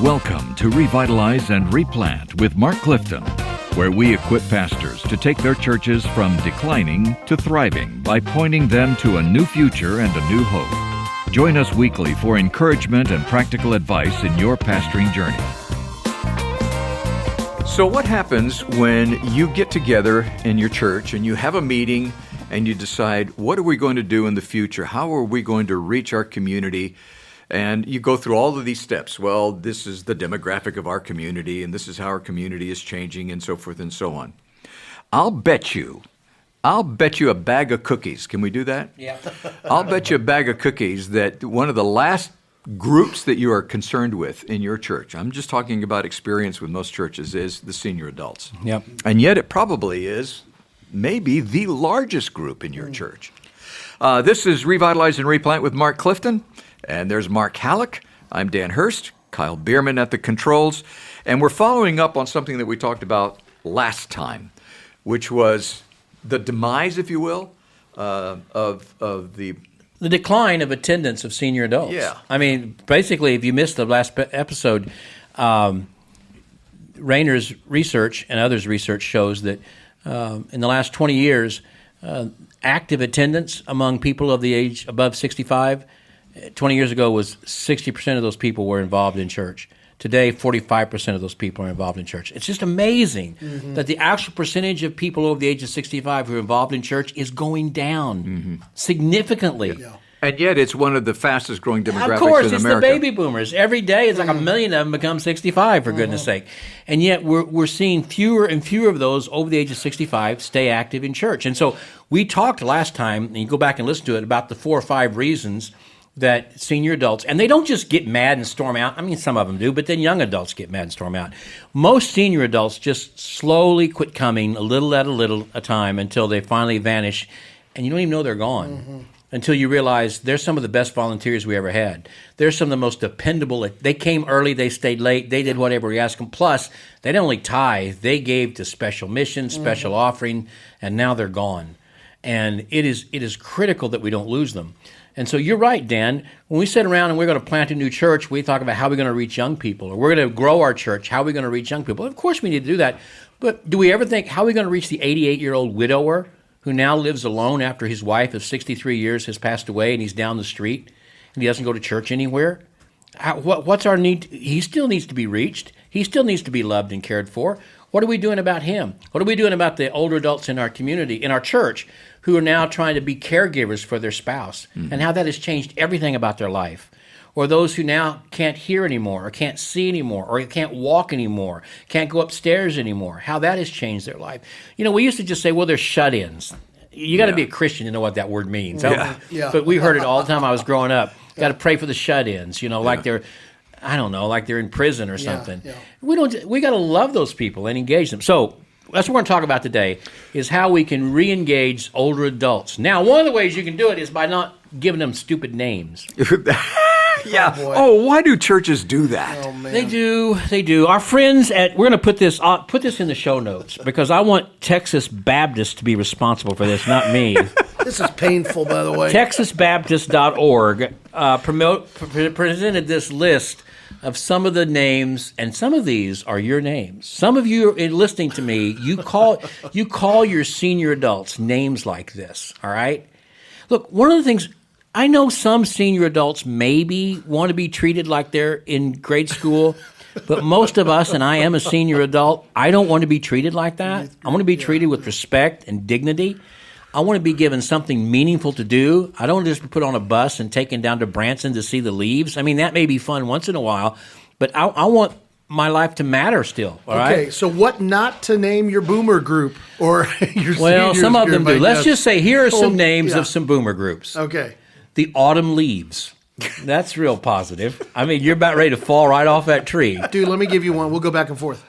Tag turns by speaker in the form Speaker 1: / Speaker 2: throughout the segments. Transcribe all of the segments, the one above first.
Speaker 1: Welcome to Revitalize and Replant with Mark Clifton, where we equip pastors to take their churches from declining to thriving by pointing them to a new future and a new hope. Join us weekly for encouragement and practical advice in your pastoring journey.
Speaker 2: So what happens when you get together in your church and you have a meeting and you decide, what are we going to do in the future? How are we going to reach our community? And you go through all of these steps. Well, this is the demographic of our community, and this is how our community is changing, and so forth and so on. I'll bet you a bag of cookies. Can we do that?
Speaker 3: Yeah.
Speaker 2: I'll bet you a bag of cookies that one of the last groups that you are concerned with in your church, I'm just talking about experience with most churches, is the senior adults.
Speaker 3: Yep.
Speaker 2: And yet it probably is maybe the largest group in your church. This is Revitalize and Replant with Mark Clifton, and there's Mark Halleck. I'm Dan Hurst, Kyle Bierman at the controls, and we're following up on something that we talked about last time, which was the demise, if you will, of the
Speaker 3: decline of attendance of senior adults.
Speaker 2: Yeah.
Speaker 3: I mean, basically, if you missed the last episode, Rayner's research and others' research shows that in the last 20 years, active attendance among people of the age above 65, 20 years ago was 60% of those people were involved in church. Today, 45% of those people are involved in church. It's just amazing that the actual percentage of people over the age of 65 who are involved in church is going down significantly.
Speaker 2: Yeah. And yet it's one of the fastest growing demographics in America.
Speaker 3: Of course, it's the baby boomers. Every day it's like 1 million of them become 65, for goodness sake. And yet we're seeing fewer and fewer of those over the age of 65 stay active in church. And so we talked last time, and you go back and listen to it, about the 4 or 5 reasons that senior adults, and they don't just get mad and storm out. I mean, some of them do, but then young adults get mad and storm out. Most senior adults just slowly quit coming a little at a time until they finally vanish, and you don't even know they're gone until you realize they're some of the best volunteers we ever had. They're some of the most dependable. They came early, they stayed late, they did whatever we asked them. Plus, they didn't only tithe, they gave to special missions, special offering, and now they're gone. And it is critical that we don't lose them. And so you're right, Dan. When we sit around and we're going to plant a new church, we talk about how we're going to reach young people, or we're going to grow our church, how are we going to reach young people? Of course we need to do that. But do we ever think, how are we going to reach the 88-year-old widower who now lives alone after his wife of 63 years has passed away and he's down the street and he doesn't go to church anywhere? What's our need? He still needs to be reached. He still needs to be loved and cared for. What are we doing about him? What are we doing about the older adults in our community, in our church, who are now trying to be caregivers for their spouse, and how that has changed everything about their life? Or those who now can't hear anymore, or can't see anymore, or can't walk anymore, can't go upstairs anymore, how that has changed their life. You know, we used to just say, well, they're to You got to be a Christian to know what that word means.
Speaker 2: Yeah.
Speaker 3: But we heard it all the time I was growing up. Got to pray for the shut-ins, like they're, I don't know, like they're in prison or something.
Speaker 4: Yeah.
Speaker 3: We got to love those people and engage them. So that's what we're going to talk about today, is how we can re-engage older adults. Now, one of the ways you can do it is by not giving them stupid names.
Speaker 2: Yeah.
Speaker 4: Oh,
Speaker 2: Why do churches do that?
Speaker 4: Oh, man.
Speaker 3: They do. Our friends we're going to put this in the show notes, because I want Texas Baptist to be responsible for this, not me.
Speaker 4: This is painful, by the way.
Speaker 3: TexasBaptist.org presented this list of some of the names, and some of these are your names. Some of you are listening to me, you call your senior adults names like this, all right? Look, one of the things, I know some senior adults maybe want to be treated like they're in grade school, but most of us, and I am a senior adult, I don't want to be treated like that. I want to be treated with respect and dignity. I want to be given something meaningful to do. I don't want to just be put on a bus and taken down to Branson to see the leaves. I mean, that may be fun once in a while, but I want my life to matter still. All right?
Speaker 4: Okay, so what not to name your boomer group or your
Speaker 3: Well,
Speaker 4: seniors
Speaker 3: some of them
Speaker 4: group,
Speaker 3: do.
Speaker 4: I
Speaker 3: Let's
Speaker 4: guess.
Speaker 3: just say, here are some names
Speaker 4: yeah.
Speaker 3: of some boomer groups.
Speaker 4: Okay.
Speaker 3: The autumn leaves. That's real positive. I mean, you're about ready to fall right off that tree.
Speaker 4: Dude, let me give you one. We'll go back and forth.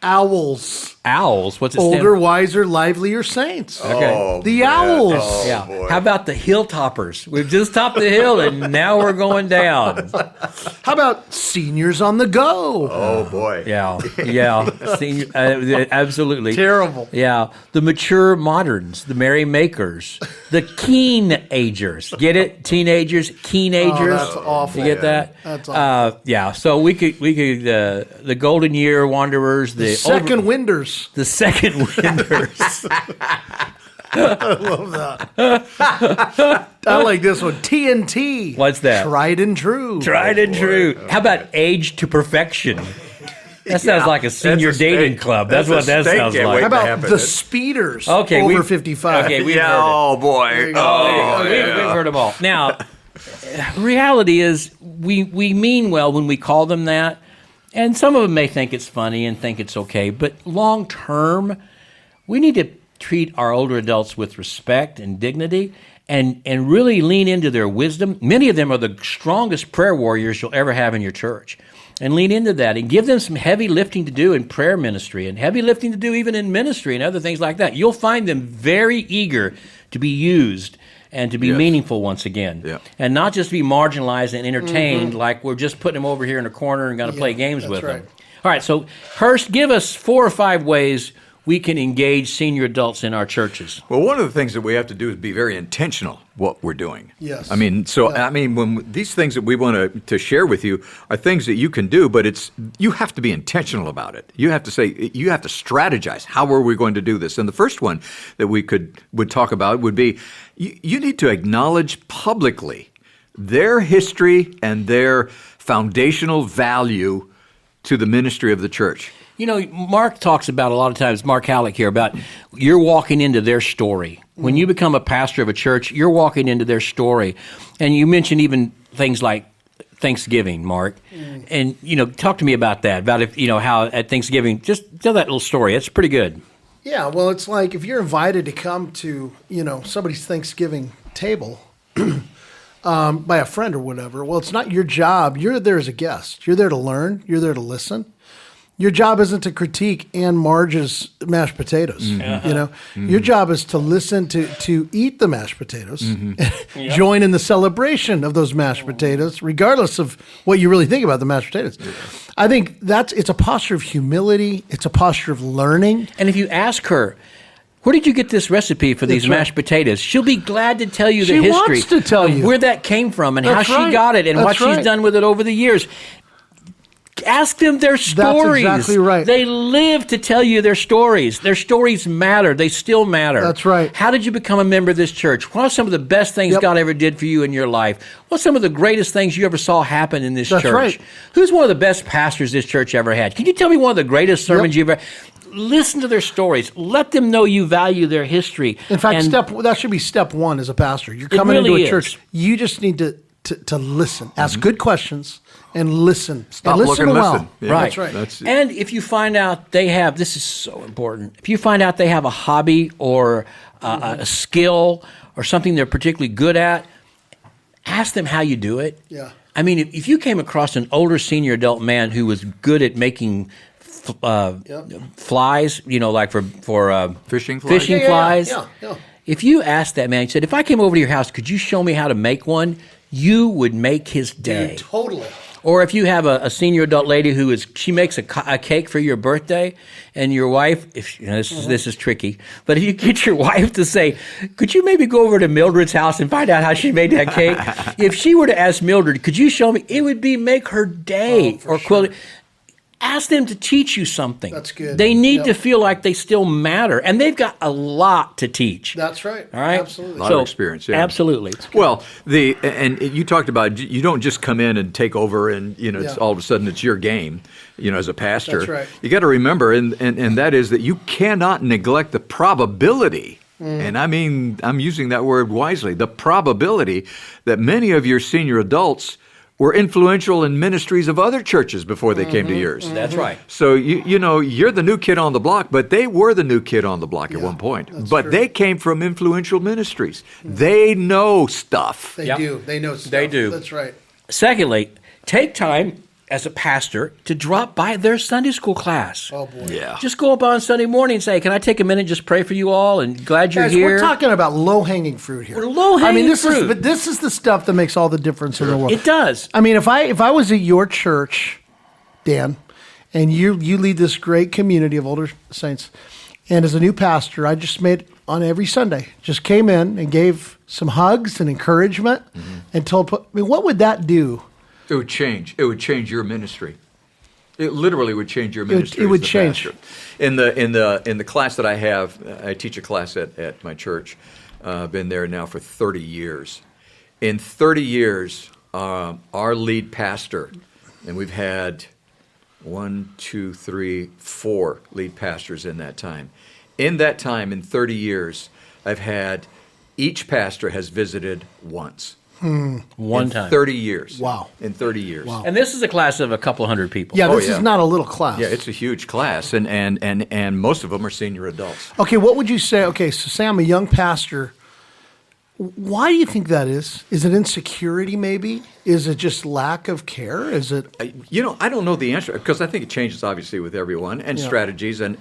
Speaker 4: Owls.
Speaker 3: Owls? What's it stand
Speaker 4: Older, wiser, livelier saints.
Speaker 3: Okay.
Speaker 2: Oh,
Speaker 4: The
Speaker 2: man.
Speaker 4: owls.
Speaker 2: Oh,
Speaker 3: Yeah.
Speaker 2: boy.
Speaker 3: How about the hilltoppers? We've just topped the hill and now we're going down.
Speaker 4: How about seniors on the go?
Speaker 2: Oh, boy.
Speaker 3: Yeah. Senior, absolutely.
Speaker 4: Terrible.
Speaker 3: Yeah. The mature moderns, the merrymakers, the keen-agers. Get it? Teenagers, keen-agers.
Speaker 4: Oh, that's awful.
Speaker 3: You get that?
Speaker 4: That's awful.
Speaker 3: Yeah. So we could the golden year wanderers, the
Speaker 4: Second winders.
Speaker 3: the second winders.
Speaker 4: I love that. I like this one. TNT.
Speaker 3: What's that?
Speaker 4: Tried and true.
Speaker 3: Tried and true. How about age to perfection? That sounds like a senior
Speaker 2: That's a
Speaker 3: dating
Speaker 2: steak.
Speaker 3: club. That's
Speaker 2: That's
Speaker 3: what
Speaker 2: a
Speaker 3: that
Speaker 2: steak
Speaker 3: sounds
Speaker 2: can't
Speaker 3: like.
Speaker 2: wait
Speaker 4: How
Speaker 2: to
Speaker 4: about
Speaker 2: happen.
Speaker 4: the speeders
Speaker 3: Okay,
Speaker 4: over
Speaker 3: we-
Speaker 4: 55?
Speaker 3: okay, we've
Speaker 2: Yeah,
Speaker 3: heard it.
Speaker 2: oh, boy. Oh,
Speaker 3: We've heard them all. Now, reality is we mean well when we call them that, and some of them may think it's funny and think it's okay, but long term, we need to treat our older adults with respect and dignity and really lean into their wisdom. Many of them are the strongest prayer warriors you'll ever have in your church. And lean into that and give them some heavy lifting to do in prayer ministry and heavy lifting to do even in ministry and other things like that. You'll find them very eager to be used and to be
Speaker 2: Yes.
Speaker 3: meaningful once again.
Speaker 2: Yeah.
Speaker 3: And not just be marginalized and entertained like we're just putting them over here in a corner and going to play games
Speaker 4: that's
Speaker 3: with
Speaker 4: right.
Speaker 3: them. All right, so Hurst, give us 4 or 5 ways we can engage senior adults in our churches.
Speaker 2: Well, one of the things that we have to do is be very intentional what we're doing.
Speaker 4: Yes.
Speaker 2: I mean, when these things that we want to share with you are things that you can do, but you have to be intentional about it. You have to strategize. How are we going to do this? And the first one that we would talk about would be you need to acknowledge publicly their history and their foundational value to the ministry of the church.
Speaker 3: You know, Mark talks about a lot of times, Mark Halleck here, about you're walking into their story. When you become a pastor of a church, you're walking into their story. And you mentioned even things like Thanksgiving, Mark. And, talk to me about that, about how at Thanksgiving, just tell that little story. It's pretty good.
Speaker 4: Yeah, well, it's like if you're invited to come to, somebody's Thanksgiving table by a friend or whatever, well, it's not your job. You're there as a guest. You're there to learn. You're there to listen. Your job isn't to critique Ann Marge's mashed potatoes. Your job is to listen, to eat the mashed potatoes, and join in the celebration of those mashed potatoes, regardless of what you really think about the mashed potatoes. I think it's a posture of humility. It's a posture of learning.
Speaker 3: And if you ask her, where did you get this recipe for these
Speaker 4: That's right.
Speaker 3: mashed potatoes? She'll be glad to tell you the
Speaker 4: She
Speaker 3: history
Speaker 4: wants to tell
Speaker 3: of
Speaker 4: you.
Speaker 3: where that came from and
Speaker 4: That's
Speaker 3: how she
Speaker 4: right.
Speaker 3: got it and
Speaker 4: That's
Speaker 3: what she's
Speaker 4: right.
Speaker 3: done with it over the years. Ask them their stories.
Speaker 4: exactly right.
Speaker 3: They live to tell you their stories. Their stories matter. They still matter.
Speaker 4: That's right.
Speaker 3: How did you become a member of this church? What are some of the best things
Speaker 4: Yep.
Speaker 3: God ever did for you in your life? What's some of the greatest things you ever saw happen in this
Speaker 4: That's
Speaker 3: church?
Speaker 4: right.
Speaker 3: Who's one of the best pastors this church ever had? Can you tell me one of the greatest sermons
Speaker 4: Yep.
Speaker 3: you've ever... Listen to their stories. Let them know you value their history.
Speaker 4: In fact,
Speaker 3: And
Speaker 4: that should be step one as a pastor. You're coming
Speaker 3: really
Speaker 4: into a
Speaker 3: is.
Speaker 4: church. You just need to listen, ask good questions, and listen.
Speaker 2: Stop,
Speaker 4: and listen
Speaker 2: look, and
Speaker 4: well.
Speaker 2: listen. Yeah.
Speaker 3: Right.
Speaker 4: That's right.
Speaker 2: That's it.
Speaker 3: And if you find out they have, this is so important, if you find out they have a hobby or a skill or something they're particularly good at, ask them how you do it.
Speaker 4: Yeah.
Speaker 3: I mean, if you came across an older senior adult man who was good at making flies, like for
Speaker 2: Fishing flies?
Speaker 3: fishing flies.
Speaker 4: Yeah.
Speaker 3: If you asked that man, you said, if I came over to your house, could you show me how to make one? You would make his day.
Speaker 4: Dude, totally.
Speaker 3: Or if you have a senior adult lady she makes a cake for your birthday, and your wife, this is tricky, but if you get your wife to say, could you maybe go over to Mildred's house and find out how she made that cake? If she were to ask Mildred, could you show me? It would make her day.
Speaker 4: For sure.
Speaker 3: Ask them to teach you something.
Speaker 4: That's good.
Speaker 3: They need
Speaker 4: Yep.
Speaker 3: to feel like they still matter, and they've got a lot to teach.
Speaker 4: That's right.
Speaker 3: All right?
Speaker 4: Absolutely.
Speaker 2: A lot of experience, yeah.
Speaker 3: Absolutely.
Speaker 2: Well, and you talked about you don't just come in and take over and it's all of a sudden it's your game, as a pastor.
Speaker 4: That's right.
Speaker 2: You got to remember, and that is that you cannot neglect the probability. And I mean, I'm using that word wisely. The probability that many of your senior adults were influential in ministries of other churches before they came to yours.
Speaker 3: That's right.
Speaker 2: So you're the new kid on the block, but they were the new kid on the block at one point. But
Speaker 4: true.
Speaker 2: they came from influential ministries. They know stuff.
Speaker 4: They
Speaker 3: Yep.
Speaker 4: do. They know stuff.
Speaker 3: They do.
Speaker 4: That's right.
Speaker 3: Secondly, take time as a pastor to drop by their Sunday school class.
Speaker 4: Oh boy.
Speaker 2: Yeah.
Speaker 3: Just go up on Sunday morning and say, "Can I take a minute and just pray for you all? And glad you're
Speaker 4: Guys,
Speaker 3: here."
Speaker 4: we're talking about low-hanging fruit here.
Speaker 3: We're low-hanging fruit.
Speaker 4: But this is the stuff that makes all the difference in the world.
Speaker 3: It does.
Speaker 4: I mean, if I was at your church, Dan, and you lead this great community of older saints, and as a new pastor, I just made on every Sunday, just came in and gave some hugs and encouragement, and told. I mean, what would that do?
Speaker 2: It would change. It would change your ministry. It literally would change your ministry.
Speaker 4: it would
Speaker 2: as the
Speaker 4: change.
Speaker 2: pastor. In the class that I have, I teach a class at my church. I've been there now for 30 years. In 30 years, our lead pastor, and we've had 4 lead pastors in that time. In that time, in 30 years, I've had each pastor has visited once.
Speaker 3: One
Speaker 2: in
Speaker 3: time.
Speaker 2: 30 years.
Speaker 4: Wow.
Speaker 2: In 30 years.
Speaker 4: Wow.
Speaker 3: And this is a class of a couple hundred people.
Speaker 4: Yeah, this
Speaker 2: yeah.
Speaker 4: is not a little class.
Speaker 2: Yeah, it's a huge class, and most of them are senior adults.
Speaker 4: Okay, what would you say? Okay, so say I'm a young pastor. Why do you think that is? Is it insecurity maybe? Is it just lack of care? Is it?
Speaker 2: I don't know the answer because I think it changes obviously with everyone and
Speaker 4: Yeah.
Speaker 2: strategies and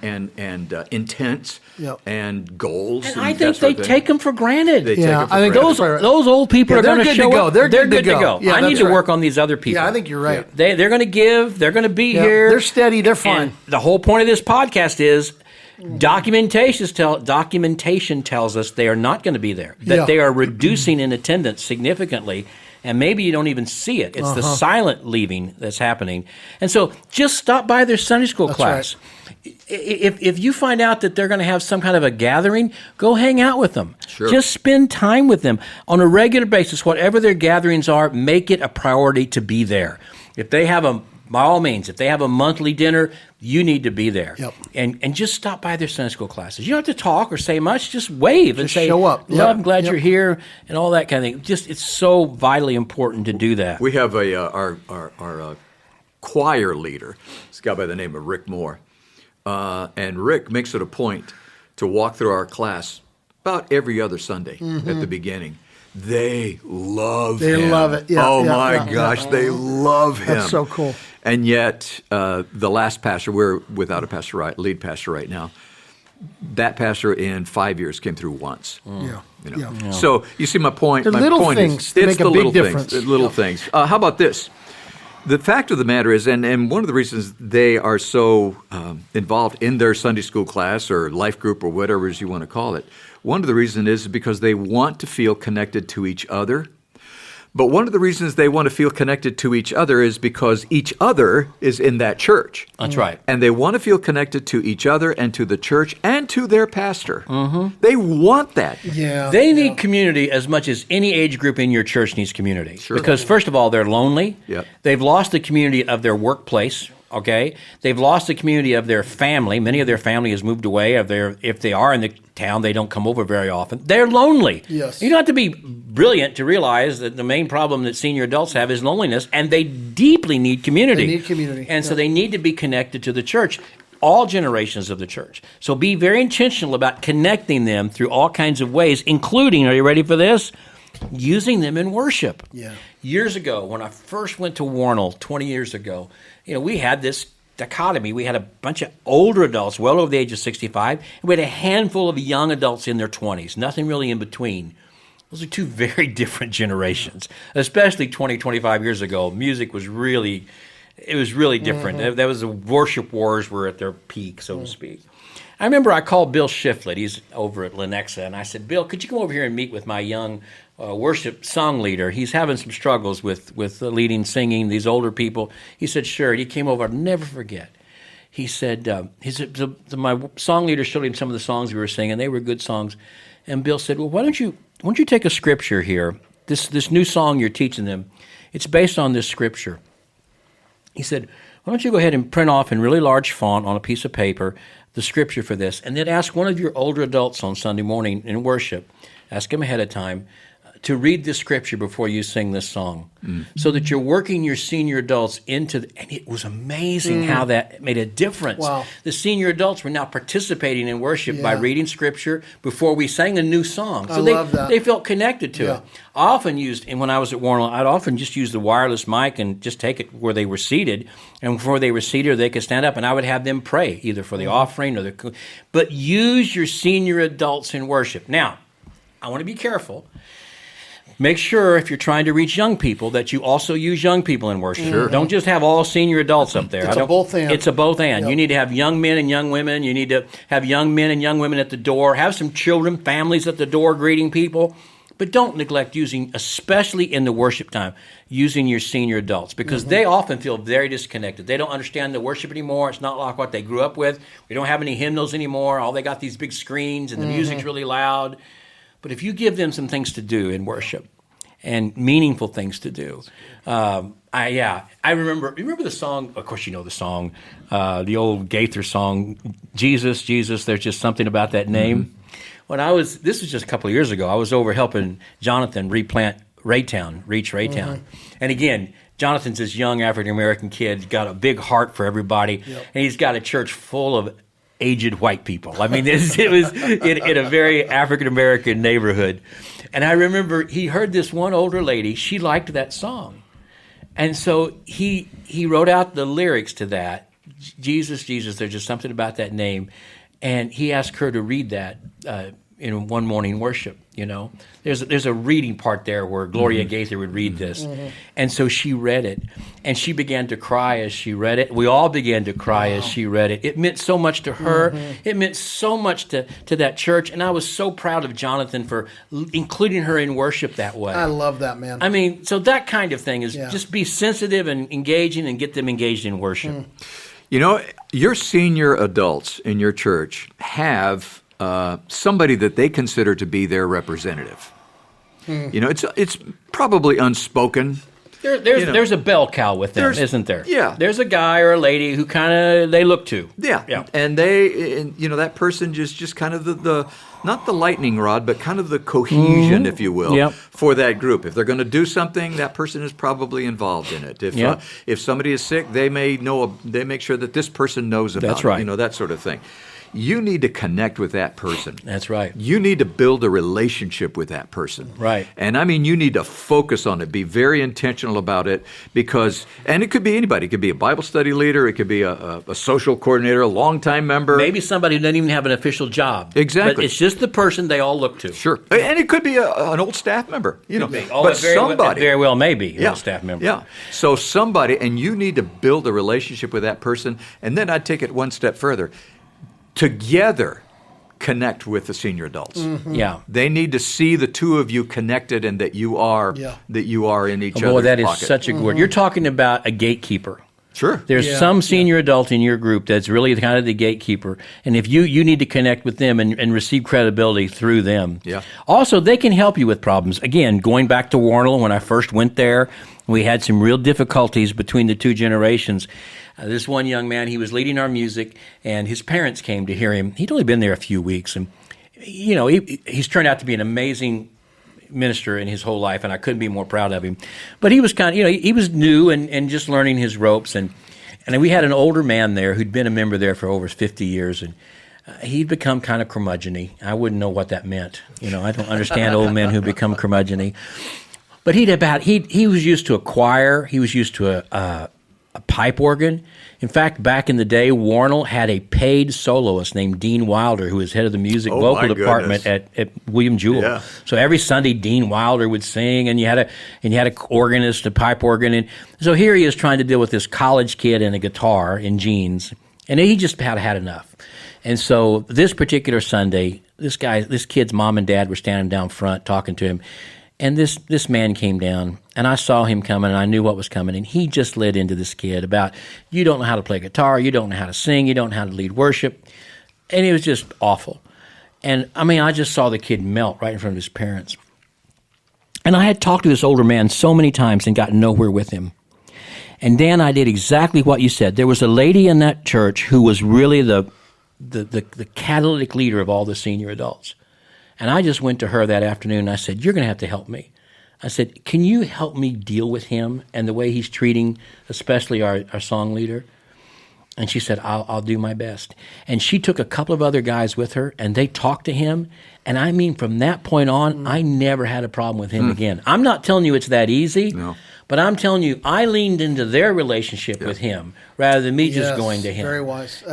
Speaker 2: intents
Speaker 4: Yeah.
Speaker 2: and goals.
Speaker 3: And
Speaker 2: and
Speaker 3: I
Speaker 2: that
Speaker 3: think
Speaker 2: sort
Speaker 3: they
Speaker 2: of thing.
Speaker 3: take them for granted.
Speaker 2: They take
Speaker 4: Yeah,
Speaker 2: it for
Speaker 4: I think
Speaker 2: granted.
Speaker 3: those old people
Speaker 4: Yeah,
Speaker 3: are
Speaker 4: they're
Speaker 3: going to
Speaker 4: good to
Speaker 3: show
Speaker 4: go.
Speaker 3: up.
Speaker 4: They're good to
Speaker 3: good to
Speaker 4: go.
Speaker 3: go.
Speaker 4: Yeah,
Speaker 3: I need
Speaker 4: that's
Speaker 3: to
Speaker 4: right.
Speaker 3: work on these other people.
Speaker 4: Yeah, I think you're right.
Speaker 3: They're going to give. They're going to be
Speaker 4: Yeah,
Speaker 3: here.
Speaker 4: they're steady. They're fine.
Speaker 3: And the whole point of this podcast is documentation tells us they are not going to be there. That
Speaker 4: Yeah.
Speaker 3: they are reducing in attendance significantly. And maybe you don't even see it. It's the silent leaving that's happening. And so just stop by their Sunday school
Speaker 4: That's
Speaker 3: class. If you find out that they're going to have some kind of a gathering, go hang out with them.
Speaker 2: Sure.
Speaker 3: Just spend time with them on a regular basis. Whatever their gatherings are, make it a priority to be there. If they have by all means, if they have a monthly dinner, you need to be there.
Speaker 4: Yep.
Speaker 3: And just stop by their Sunday school classes. You don't have to talk or say much. Just wave and
Speaker 4: Just
Speaker 3: say,
Speaker 4: show up.
Speaker 3: "Love,
Speaker 4: Yep.
Speaker 3: I'm glad
Speaker 4: Yep.
Speaker 3: you're here," and all that kind of thing. Just it's so vitally important to do that.
Speaker 2: We have our choir leader. This guy by the name of Rick Moore, and Rick makes it a point to walk through our class about every other Sunday at the beginning. They love
Speaker 4: They
Speaker 2: him.
Speaker 4: love it. Yeah,
Speaker 2: oh
Speaker 4: yeah,
Speaker 2: my
Speaker 4: yeah,
Speaker 2: gosh,
Speaker 4: yeah.
Speaker 2: they love him.
Speaker 4: That's so cool.
Speaker 2: And yet, the last pastor, we're without a pastor, lead pastor right now. That pastor in 5 years came through once.
Speaker 4: Yeah.
Speaker 2: You know?
Speaker 4: Yeah.
Speaker 2: So you see my point.
Speaker 4: They're
Speaker 2: my
Speaker 4: little
Speaker 2: point
Speaker 4: things
Speaker 2: is,
Speaker 4: that
Speaker 2: it's
Speaker 4: make a
Speaker 2: the
Speaker 4: big
Speaker 2: little
Speaker 4: difference.
Speaker 2: Things, the little things. How about this? The fact of the matter is, and one of the reasons they are so involved in their Sunday school class or life group or whatever it is you want to call it, one of the reasons is because they want to feel connected to each other. But one of the reasons they want to feel connected to each other is because each other is in that church.
Speaker 3: That's right.
Speaker 2: And they want to feel connected to each other and to the church and to their pastor. They want that.
Speaker 4: Yeah.
Speaker 3: They need community as much as any age group in your church needs community.
Speaker 2: Sure.
Speaker 3: Because first of all, they're lonely.
Speaker 2: Yep.
Speaker 3: They've lost the community of their workplace. Okay, they've lost the community of their family. Many of their family has moved away. If they are in the town, they don't come over very often. They're lonely.
Speaker 4: Yes.
Speaker 3: You don't have to be brilliant to realize that the main problem that senior adults have is loneliness, and they deeply need community.
Speaker 4: They need community.
Speaker 3: And so
Speaker 4: Yeah.
Speaker 3: they need to be connected to the church. All generations of the church. So be very intentional about connecting them through all kinds of ways, including, are you ready for this? Using them in worship.
Speaker 4: Yeah.
Speaker 3: Years ago, when I first went to Warnell 20 years ago, we had this dichotomy. We had a bunch of older adults, well over the age of 65, and we had a handful of young adults in their 20s, nothing really in between. Those are two very different generations, especially 20, 25 years ago. Music was really different. That was the worship wars were at their peak, so to speak. I remember I called Bill Shiflett. He's over at Lenexa, and I said, "Bill, could you come over here and meet with my young worship song leader? He's having some struggles with leading, singing, these older people." He said, "Sure." And he came over. I'll never forget. He said, my song leader showed him some of the songs we were singing. They were good songs. And Bill said, "Well, why don't you take a scripture here? This new song you're teaching them, it's based on this scripture." He said, "Why don't you go ahead and print off in really large font on a piece of paper the scripture for this, and then ask one of your older adults on Sunday morning in worship, ask him ahead of time, to read the scripture before you sing this song, so that you're working your senior adults into and it was amazing how that made a difference.
Speaker 4: Wow.
Speaker 3: The senior adults were now participating in worship by reading scripture before we sang a new song. So
Speaker 4: love that.
Speaker 3: they felt connected to
Speaker 4: Yeah.
Speaker 3: it. I often used, and when I was at Warnell, I'd often just use the wireless mic and just take it where they were seated, and before they were seated, they could stand up, and I would have them pray, either for the offering or the. But use your senior adults in worship. Now, I want to be careful. Make sure if you're trying to reach young people that you also use young people in worship.
Speaker 2: Sure.
Speaker 3: Don't just have all senior adults up there.
Speaker 4: It's a both and.
Speaker 3: It's a both and.
Speaker 4: Yep.
Speaker 3: You need to have young men and young women. You need to have young men and young women at the door. Have some children, families at the door greeting people. But don't neglect using, especially in the worship time, using your senior adults because they often feel very disconnected. They don't understand the worship anymore. It's not like what they grew up with. We don't have any hymnals anymore. All they got these big screens and the music's really loud. But if you give them some things to do in worship and meaningful things to do, I remember the song. Of course, you know the song, the old Gaither song, "Jesus, Jesus." There's just something about that name. When this was just a couple of years ago. I was over helping Jonathan reach Raytown, and again. Jonathan's this young African-American kid, got a big heart for everybody, and he's got a church full of aged white people. I mean, it was in a very African-American neighborhood. And I remember he heard this one older lady, she liked that song. And so he wrote out the lyrics to that, Jesus, Jesus, there's just something about that name. And he asked her to read that in one morning worship, you know. There's a reading part there where Gloria Gaither would read this. And so she read it, and she began to cry as she read it. We all began to cry as she read it. It meant so much to her. It meant so much to that church, and I was so proud of Jonathan for including her in worship that way.
Speaker 4: I love that, man.
Speaker 3: I mean, so that kind of thing is just be sensitive and engaging and get them engaged in worship.
Speaker 2: You know, your senior adults in your church have somebody that they consider to be their representative. You know, it's probably unspoken.
Speaker 3: There's a bell cow with them, isn't there?
Speaker 2: Yeah.
Speaker 3: There's a guy or a lady who kind of they look to.
Speaker 2: Yeah. And that person just kind of the not the lightning rod, but kind of the cohesion, if you will, for that group. If they're going to do something, that person is probably involved in it. If somebody is sick, they make sure that this person knows about
Speaker 3: That's right.
Speaker 2: it. You know, that sort of thing. You need to connect with that person.
Speaker 3: That's right.
Speaker 2: You need to build a relationship with that person.
Speaker 3: Right.
Speaker 2: And I mean, you need to focus on it, be very intentional about it and it could be anybody. It could be a Bible study leader. It could be a social coordinator, a longtime member.
Speaker 3: Maybe somebody who doesn't even have an official job.
Speaker 2: Exactly.
Speaker 3: But it's just the person they all look to.
Speaker 2: Sure. And it could be an old staff member, you know.
Speaker 3: But somebody. Very well may be a staff member.
Speaker 2: Yeah. So somebody, and you need to build a relationship with that person. And then I'd take it one step further. Together, connect with the senior adults.
Speaker 3: Yeah,
Speaker 2: they need to see the two of you connected, and that you are in each other's
Speaker 3: boy, that is
Speaker 2: pocket.
Speaker 3: such a good word. You're talking about a gatekeeper.
Speaker 2: Sure.
Speaker 3: There's some senior adult in your group that's really kind of the gatekeeper, and if you need to connect with them and receive credibility through them.
Speaker 2: Yeah.
Speaker 3: Also, they can help you with problems. Again, going back to Warnell, when I first went there, we had some real difficulties between the two generations. This one young man, he was leading our music, and his parents came to hear him. He'd only been there a few weeks, and you know he's turned out to be an amazing minister in his whole life, and I couldn't be more proud of him. But he was kind of, he was new and just learning his ropes, and we had an older man there who'd been a member there for over 50 years, and he'd become kind of curmudgeon-y. I wouldn't know what that meant. You know, I don't understand old men who become curmudgeon-y. But he was used to a choir. He was used to a pipe organ. In fact, back in the day, Warnell had a paid soloist named Dean Wilder, who was head of the music vocal department at William Jewell.
Speaker 2: Yeah.
Speaker 3: So every Sunday, Dean Wilder would sing, and you had a organist, a pipe organ, and so here he is trying to deal with this college kid and a guitar in jeans, and he just had enough. And so this particular Sunday, this kid's mom and dad were standing down front talking to him. And this man came down, and I saw him coming, and I knew what was coming, and he just led into this kid about, you don't know how to play guitar, you don't know how to sing, you don't know how to lead worship, and it was just awful. And, I mean, I just saw the kid melt right in front of his parents. And I had talked to this older man so many times and gotten nowhere with him. And, Dan, I did exactly what you said. There was a lady in that church who was really the catalytic leader of all the senior adults. And I just went to her that afternoon and I said, "You're going to have to help me." I said, "Can you help me deal with him and the way he's treating especially our song leader?" And she said, I'll do my best. And she took a couple of other guys with her, and they talked to him. And I mean, from that point on, I never had a problem with him again. I'm not telling you it's that easy, but I'm telling you, I leaned into their relationship with him rather than me just going to him.
Speaker 4: Very wise.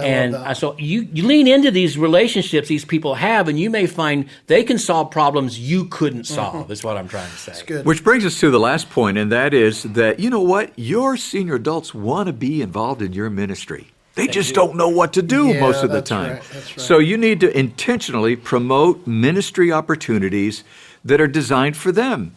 Speaker 3: So you lean into these relationships these people have, and you may find they can solve problems you couldn't solve, is what I'm trying to say.
Speaker 4: That's good.
Speaker 2: Which brings us to the last point, and that is that, you know what? Your senior adults want to be involved in your ministry. They just don't know what to do most of the time.
Speaker 4: Right, that's right.
Speaker 2: So you need to intentionally promote ministry opportunities that are designed for them.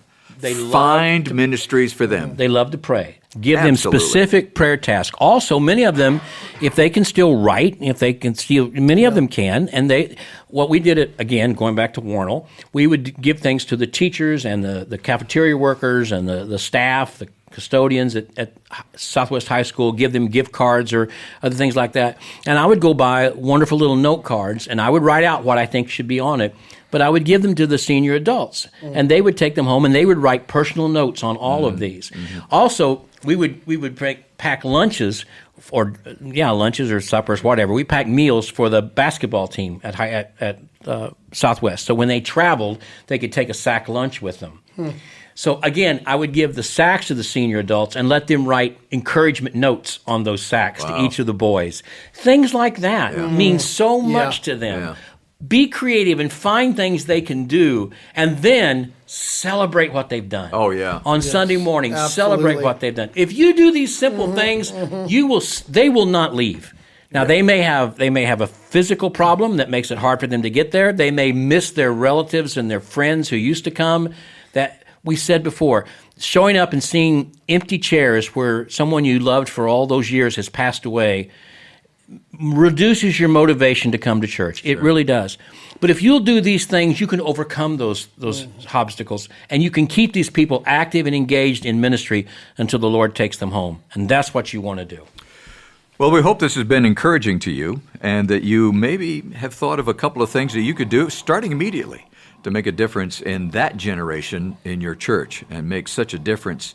Speaker 2: Find ministries for them.
Speaker 3: They love to pray. Give
Speaker 2: Absolutely.
Speaker 3: them specific prayer tasks. Also, many of them, if they can still write, many of them can. And what we did, again, going back to Warnell, we would give things to the teachers and the cafeteria workers and the staff, the custodians at Southwest High School, give them gift cards or other things like that. And I would go buy wonderful little note cards, and I would write out what I think should be on it. But I would give them to the senior adults, and they would take them home, and they would write personal notes on all of these. Also, we would pack lunches, lunches or suppers, whatever. We packed meals for the basketball team at Southwest. So when they traveled, they could take a sack lunch with them. So again, I would give the sacks to the senior adults and let them write encouragement notes on those sacks to each of the boys. Things like that mean so much to them.
Speaker 2: Yeah.
Speaker 3: Be creative and find things they can do, and then celebrate what they've done.
Speaker 2: Oh, yeah.
Speaker 3: On Sunday morning,
Speaker 4: Absolutely.
Speaker 3: celebrate what they've done. If you do these simple things, they will not leave. Now, they may have a physical problem that makes it hard for them to get there. They may miss their relatives and their friends who used to come. That we said before, showing up and seeing empty chairs where someone you loved for all those years has passed away reduces your motivation to come to church. It really does. But if you'll do these things, you can overcome those obstacles, and you can keep these people active and engaged in ministry until the Lord takes them home. And that's what you want to do.
Speaker 2: Well, we hope this has been encouraging to you, and that you maybe have thought of a couple of things that you could do starting immediately to make a difference in that generation in your church and make such a difference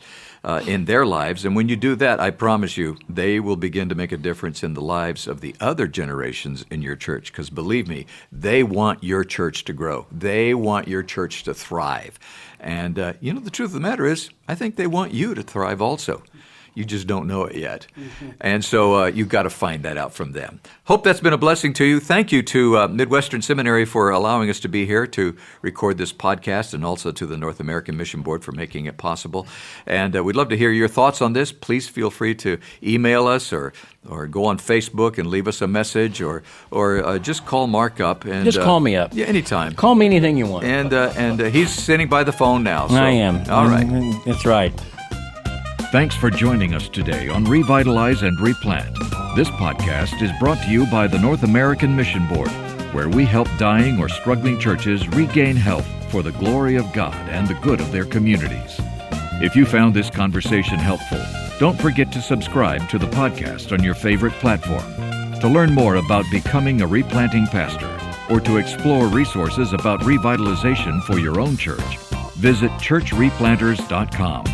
Speaker 2: in their lives. And when you do that, I promise you, they will begin to make a difference in the lives of the other generations in your church. Because believe me, they want your church to grow. They want your church to thrive. And, the truth of the matter is, I think they want you to thrive also. You just don't know it yet. And so you've got to find that out from them. Hope that's been a blessing to you. Thank you to Midwestern Seminary for allowing us to be here to record this podcast, and also to the North American Mission Board for making it possible. And we'd love to hear your thoughts on this. Please feel free to email us or go on Facebook and leave us a message, or just call Mark up. And
Speaker 3: Just call me up.
Speaker 2: Yeah, anytime.
Speaker 3: Call me anything you want.
Speaker 2: And he's sitting by the phone now. So.
Speaker 3: I am.
Speaker 2: All right.
Speaker 3: That's right.
Speaker 1: Thanks for joining us today on Revitalize and Replant. This podcast is brought to you by the North American Mission Board, where we help dying or struggling churches regain health for the glory of God and the good of their communities. If you found this conversation helpful, don't forget to subscribe to the podcast on your favorite platform. To learn more about becoming a replanting pastor, or to explore resources about revitalization for your own church, visit churchreplanters.com.